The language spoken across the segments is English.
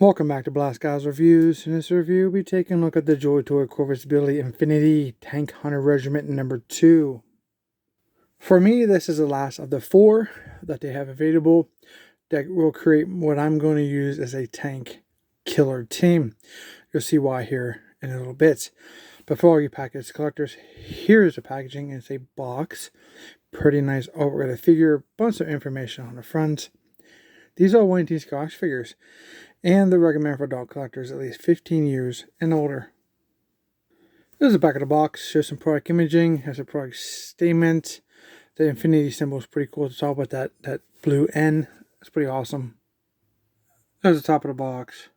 Welcome back to Blast Guys Reviews. In this review, we'll be taking a look at the Joytoy Corvus Belli Infinity Tankhunter Regiment number 2. For me, this is the last of the 4 that they have available that will create what I'm going to use as a tank killer team. You'll see why here in a little bit. But for all you package collectors, here's the packaging. It's a box. Pretty nice artwork with a figure, bunch of information on the front. These are 1 Scotch figures, and they're recommended for adult collectors at least 15 years and older. There's the back of the box, shows some product imaging, has a product statement. The infinity symbol is pretty cool at the top with that blue N. It's pretty awesome. There's the top of the box.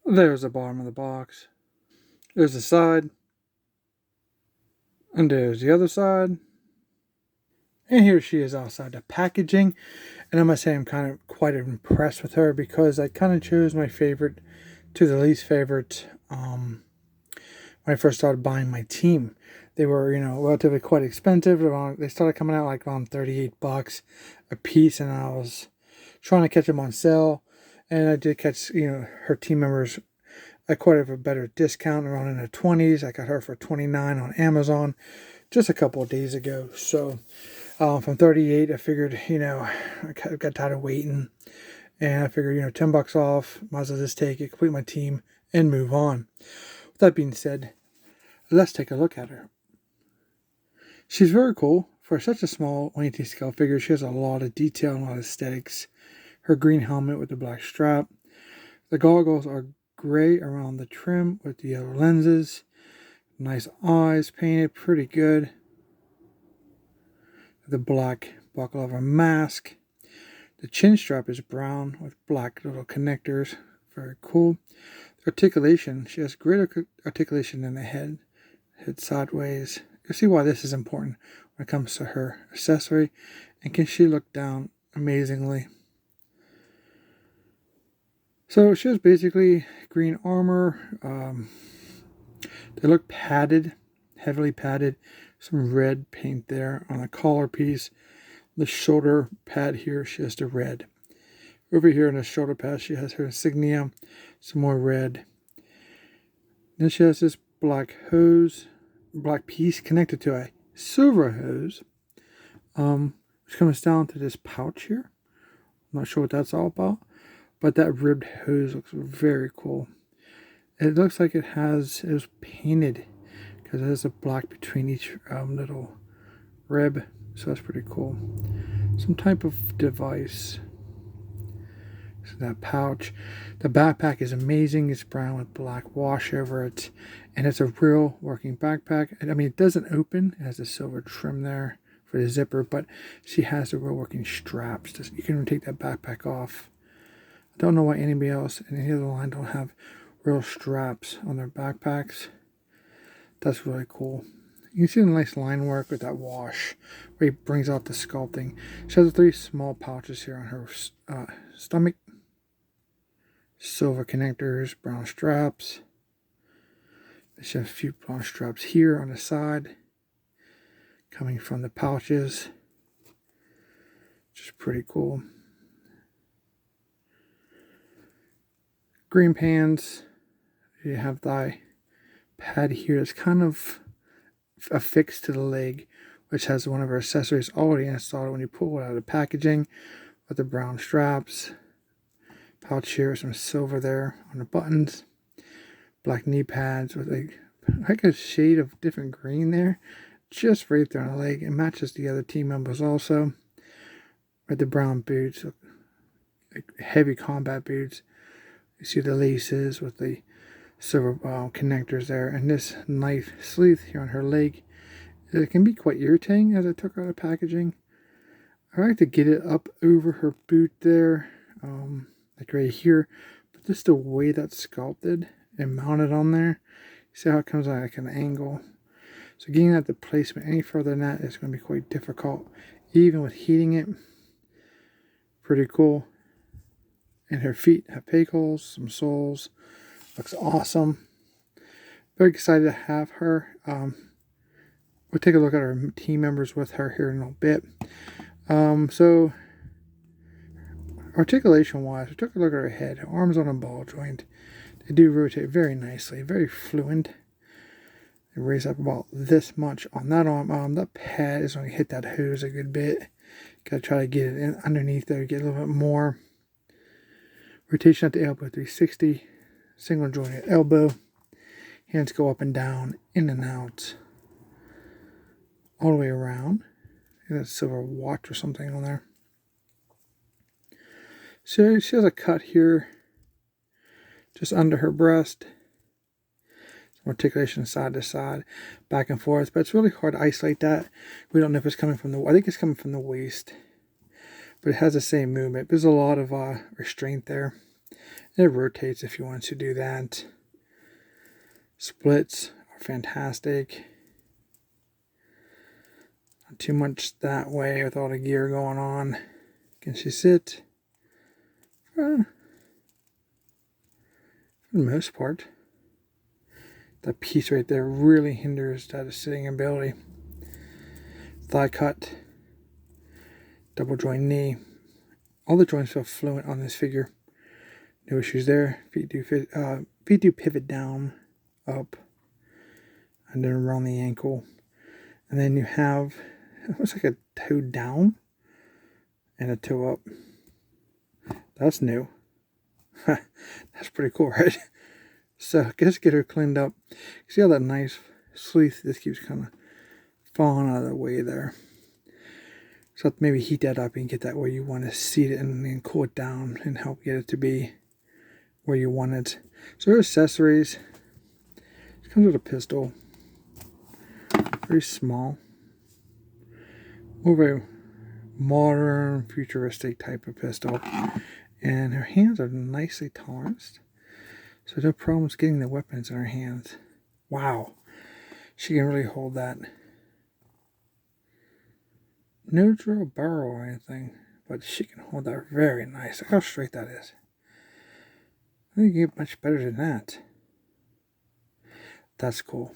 There's the bottom of the box. There's the side. And there's the other side. And here she is outside the packaging. And I must say I'm kind of quite impressed with her because I kind of chose my favorite to the least favorite when I first started buying my team. They were, relatively quite expensive. They started coming out like around $38 a piece, and I was trying to catch them on sale. And I did catch, her team members at quite a better discount, around in the 20s. I got her for $29 on Amazon just a couple of days ago. So from 38, I figured, I got tired of waiting, and I figured, $10 off, might as well just take it, complete my team, and move on. With that being said, let's take a look at her. She's very cool. For such a small 1/18 scale figure, she has a lot of detail and a lot of aesthetics. Her green helmet with the black strap. The goggles are gray around the trim with the yellow lenses. Nice eyes painted, pretty good. The black buckle of her mask. The chin strap is brown with black little connectors. Very cool. The articulation, she has greater articulation than the head. Head sideways. You'll see why this is important when it comes to her accessory. And can she look down amazingly? So she has basically green armor. They look padded, heavily padded. Some red paint there on the collar piece. The shoulder pad here, she has the red. Over here on the shoulder pad, she has her insignia, some more red. Then she has this black hose, black piece connected to a silver hose, which comes down to this pouch here. I'm not sure what that's all about, but that ribbed hose looks very cool. It looks like it was painted, because it has a black between each little rib, so that's pretty cool. Some type of device. So that pouch. The backpack is amazing. It's brown with black wash over it, and it's a real working backpack. I mean, it doesn't open. It has a silver trim there for the zipper, but she has the real working straps. You can even take that backpack off. I don't know why anybody else in any other line don't have real straps on their backpacks. That's really cool. You can see the nice line work with that wash where he brings out the sculpting. She has 3 small pouches here on her stomach. Silver connectors, brown straps. She has a few brown straps here on the side coming from the pouches. Which is pretty cool. Green pants. You have the pad here that's kind of affixed to the leg, which has one of our accessories already installed when you pull it out of the packaging, with the brown straps. Pouch here, some silver there on the buttons. Black knee pads with like a shade of different green there, just right there on the leg. It matches the other team members also. With the brown boots, like heavy combat boots. You see the laces with the silver connectors there, and this knife sleeve here on her leg. It can be quite irritating as I took out the packaging. I like to get it up over her boot there, like right here, but just the way that's sculpted and mounted on there, you see how it comes out like an angle. So getting at the placement any further than that is going to be quite difficult, even with heating it. Pretty cool. And her feet have peg holes, some soles. Looks awesome. Very excited to have her. We'll take a look at our team members with her here in a little bit. So Articulation wise, I took a look at her head. Her arms on a ball joint. They do rotate very nicely, very fluent. They raise up about this much on that arm. That pad is going to hit that hose a good bit. Gotta try to get it in underneath there, get a little bit more. Rotation at the elbow, 360. Single jointed elbow. Hands go up and down, in and out. All the way around. Got a silver watch or something on there. So she has a cut here, just under her breast. Some articulation side to side, back and forth, but it's really hard to isolate that. We don't know if it's coming from I think it's coming from the waist, but it has the same movement. There's a lot of restraint there. And it rotates if you want to do that. Splits are fantastic. Not too much that way with all the gear going on. Can she sit? For the most part. That piece right there really hinders that sitting ability. Thigh cut. Double joint knee. All the joints feel fluent on this figure. No issues there. Feet do pivot down, up, and then around the ankle. And then you have, it looks like a toe down and a toe up. That's new. That's pretty cool, right? So let's get her cleaned up. See how that nice sleeve just keeps kind of falling out of the way there. So maybe heat that up and get that where you want to seat it and then cool it down and help get it to be where you want it. So her accessories. It comes with a pistol. Very small. More of a modern, futuristic type of pistol. And her hands are nicely toleranced. So no problems getting the weapons in her hands. Wow. She can really hold that. No drill barrel or anything. But she can hold that very nice. Look how straight that is. I think you get much better than that. That's cool.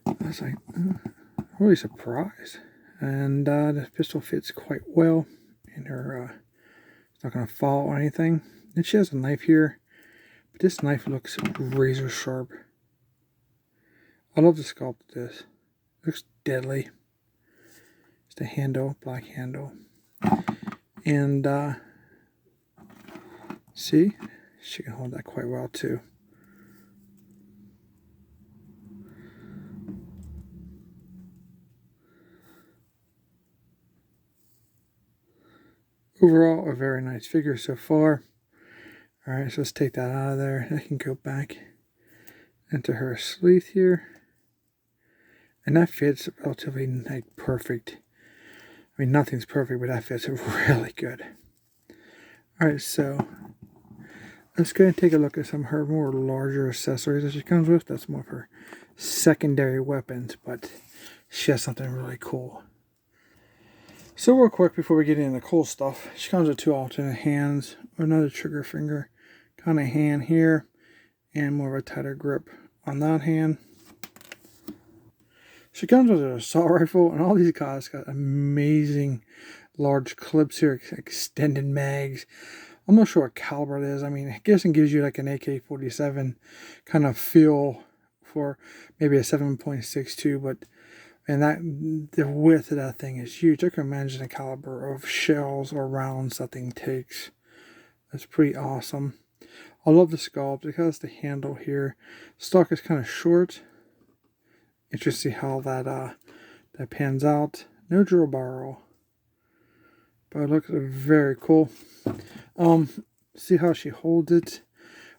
I was like, really surprised. And the pistol fits quite well in her. It's not going to fall or anything. And she has a knife here, but this knife looks razor sharp. I love the sculpt of this. It looks deadly. It's the handle, black handle. And see, she can hold that quite well too. Overall, a very nice figure so far. Alright, so let's take that out of there. I can go back into her sleeve here. And that fits relatively like perfect. I mean, nothing's perfect, but that fits really good. Alright, so let's go and take a look at some of her more larger accessories that she comes with. That's more of her secondary weapons, but she has something really cool. So real quick before we get into the cool stuff, she comes with two alternate hands, another trigger finger kind of hand here, and more of a tighter grip on that hand. She comes with an assault rifle, and all these guys got amazing large clips here, extended mags. I'm not sure what caliber it is. I mean, I guess it gives you like an AK-47 kind of feel for maybe a 7.62, but and that the width of that thing is huge. I can imagine the caliber of shells or rounds that thing takes. That's pretty awesome. I love the sculpt. It has the handle here. Stock is kind of short. Interesting how that pans out. No drill barrel, but it looks very cool. See how she holds it.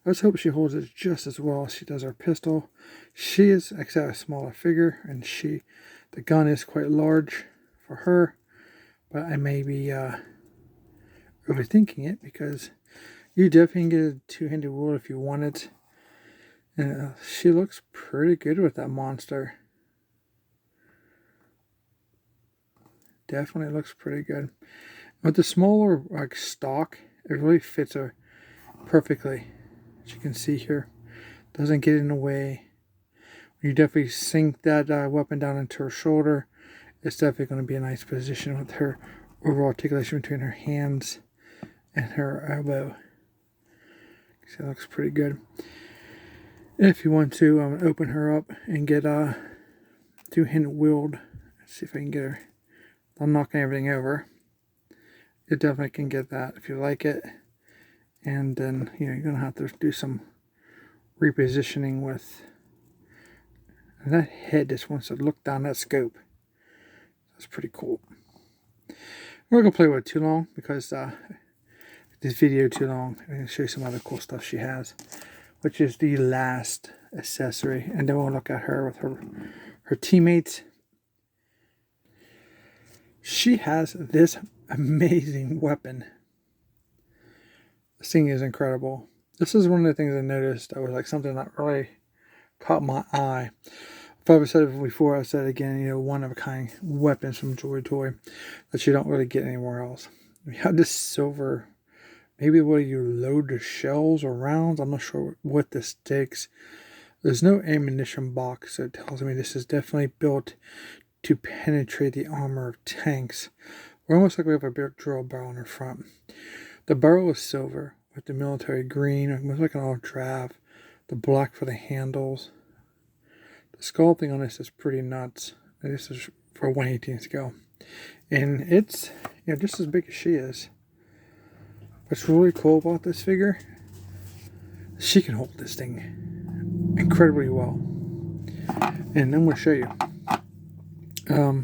Let's hope she holds it just as well as she does her pistol. She is actually a smaller figure, and the gun is quite large for her, but I may be overthinking it because you definitely can get a two-handed wield if you want it. And she looks pretty good with that monster. Definitely looks pretty good. With the smaller like stock, it really fits her perfectly. As you can see here, doesn't get in the way. You definitely sink that weapon down into her shoulder. It's definitely going to be a nice position with her overall articulation between her hands and her elbow. So that looks pretty good. If you want to open her up and get two-handed wield, let's see if I can get her. I'm knocking everything over. You definitely can get that if you like it. And then, you know, you're going to have to do some repositioning with... And that head just wants to look down that scope. That's pretty cool. We're not going to play with it too long because this video too long. I'm going to show you some other cool stuff she has, which is the last accessory. And then we'll look at her with her teammates. She has this amazing weapon. This thing is incredible. This is one of the things I noticed that was like something that really caught my eye. If I've said it before, I've said it again, you know, one of a kind weapons from Joytoy that you don't really get anywhere else. We have this silver, maybe where you load the shells or rounds. I'm not sure what this takes. There's no ammunition box, so it tells me this is definitely built to penetrate the armor of tanks. We're almost like we have a big drill barrel in the front. The barrel is silver with the military green, almost like an all drab. The black for the handles. The sculpting on this is pretty nuts. And this is for 1/18 scale. And it's, you know, just as big as she is. What's really cool about this figure, she can hold this thing incredibly well. And I'm going to show you.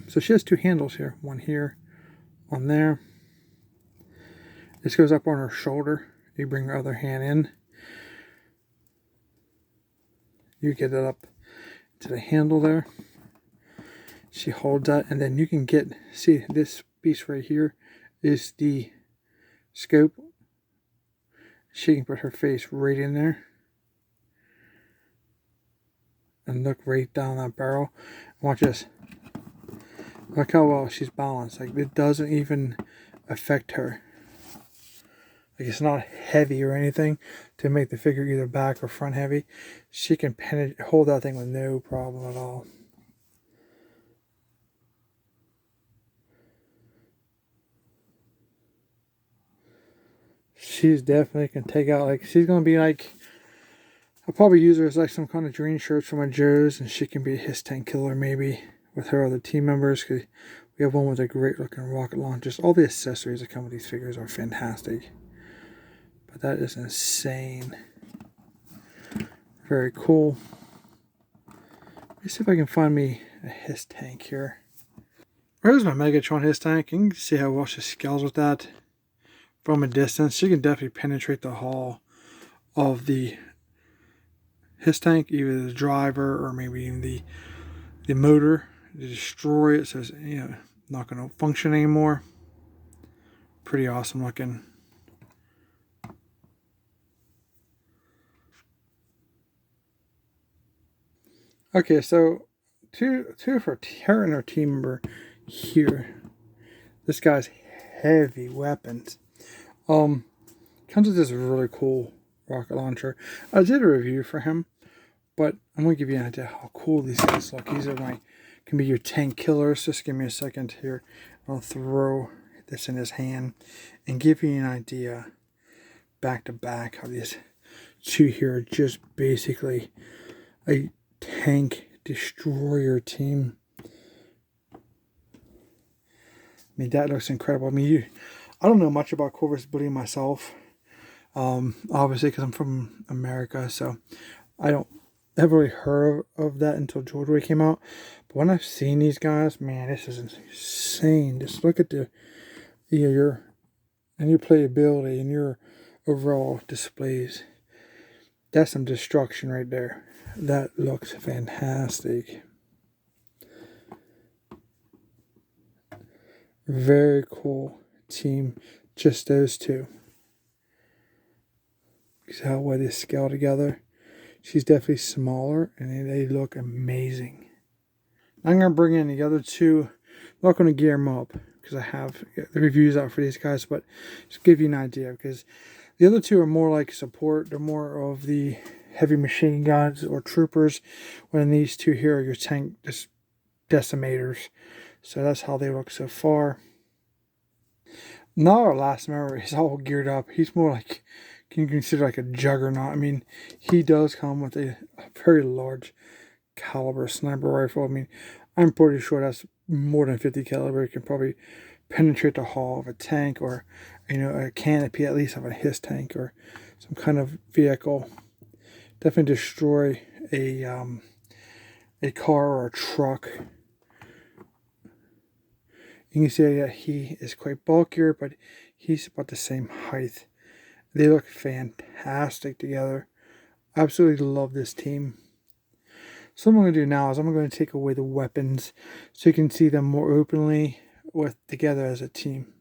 So she has two handles here. One here, one there. This goes up on her shoulder. You bring her other hand in. You get it up to the handle there. She holds that, and then you can get, see this piece right here is the scope. She can put her face right in there and look right down that barrel. Watch this. Look how well she's balanced. Like, it doesn't even affect her. Like, it's not heavy or anything to make the figure either back or front heavy. She can hold that thing with no problem at all. She's definitely can take out, like, she's going to be like, I'll probably use her as like some kind of green shirts for my Joes, and she can be his tank killer maybe with her other team members, because we have one with a great looking rocket launcher. All the accessories that come with these figures are fantastic. But that is insane. Very cool. Let me see if I can find me a his tank here. There's my Megatron his tank. You can see how well she scales with that from a distance. She can definitely penetrate the hull of the his tank, either the driver or maybe even the motor, to destroy it. So it's, you know, not going to function anymore. Pretty awesome looking. Okay, so two for her and her team member here. This guy's heavy weapons. Comes with this really cool rocket launcher. I did a review for him, but I'm gonna give you an idea how cool these guys look. These are can be your tank killers. Just give me a second here. I'll throw this in his hand and give you an idea back to back how these two here are just basically a tank destroyer team. I mean, that looks incredible. I mean, I don't know much about Corvus building myself, obviously because I'm from America, so I don't ever really heard of that until Joytoy came out. But when I've seen these guys, man, this is insane. Just look at the, you know, your playability and your overall displays. That's some destruction right there. That looks fantastic. Very cool team. Just those two. See how well they scale together. She's definitely smaller, and they look amazing. I'm going to bring in the other two. I'm not going to gear them up because I have the reviews out for these guys, but just give you an idea, because the other two are more like support. They're more of the heavy machine guns or troopers, when these two here are your tank decimators. So that's how they look so far. Not our last member. He's all geared up. He's more like, can you consider like a juggernaut? I mean, he does come with a very large caliber sniper rifle. I mean, I'm pretty sure that's more than 50 caliber. It can probably penetrate the hull of a tank, or a canopy at least of a his tank or some kind of vehicle. Definitely destroy a car or a truck. You can see that he is quite bulkier, but he's about the same height. They look fantastic together. Absolutely love this team. So what I'm going to do now is I'm going to take away the weapons so you can see them more openly together as a team.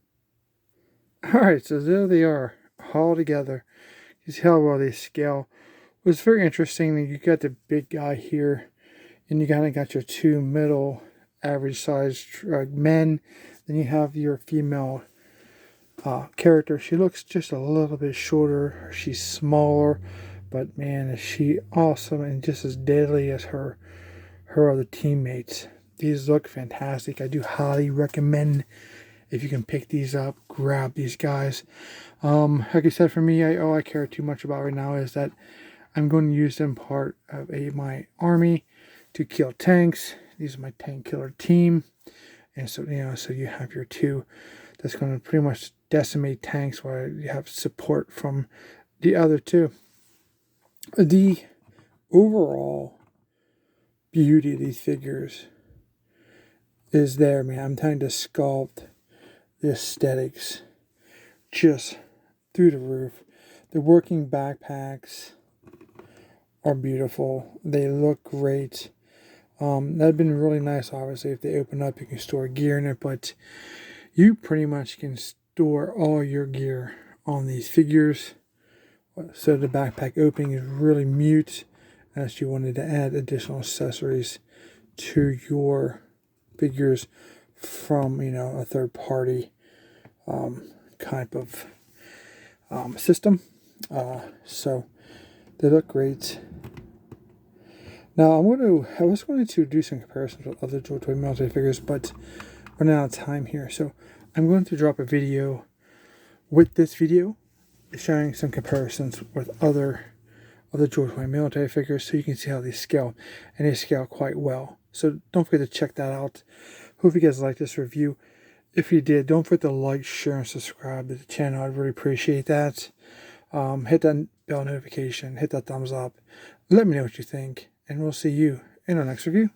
Alright, so there they are, all together. You see how well they scale. It was very interesting that you got the big guy here, and you kind of got your two middle average sized men. Then you have your female character. She looks just a little bit shorter. She's smaller, but man, is she awesome and just as deadly as her other teammates. These look fantastic. I do highly recommend, if you can pick these up, grab these guys. Like I said, for me, all I care too much about right now is that I'm going to use them part of my army to kill tanks. These are my tank killer team. And so, so you have your two that's going to pretty much decimate tanks while you have support from the other two. The overall beauty of these figures is there, man. I'm trying to sculpt the aesthetics just through the roof. The working backpacks are beautiful. They look great. That'd been really nice, obviously, if they open up, you can store gear in it, but you pretty much can store all your gear on these figures. So the backpack opening is really mute unless you wanted to add additional accessories to your figures from, a third party type of system. So they look great. Now I was going to do some comparisons with other Joytoy military figures, but we're running out of time here. So I'm going to drop a video with this video showing some comparisons with other Joytoy military figures so you can see how they scale. And they scale quite well. So don't forget to check that out. Hope you guys liked this review. If you did, don't forget to like, share, and subscribe to the channel. I'd really appreciate that. Hit that bell notification, hit that thumbs up. Let me know what you think, and we'll see you in our next review.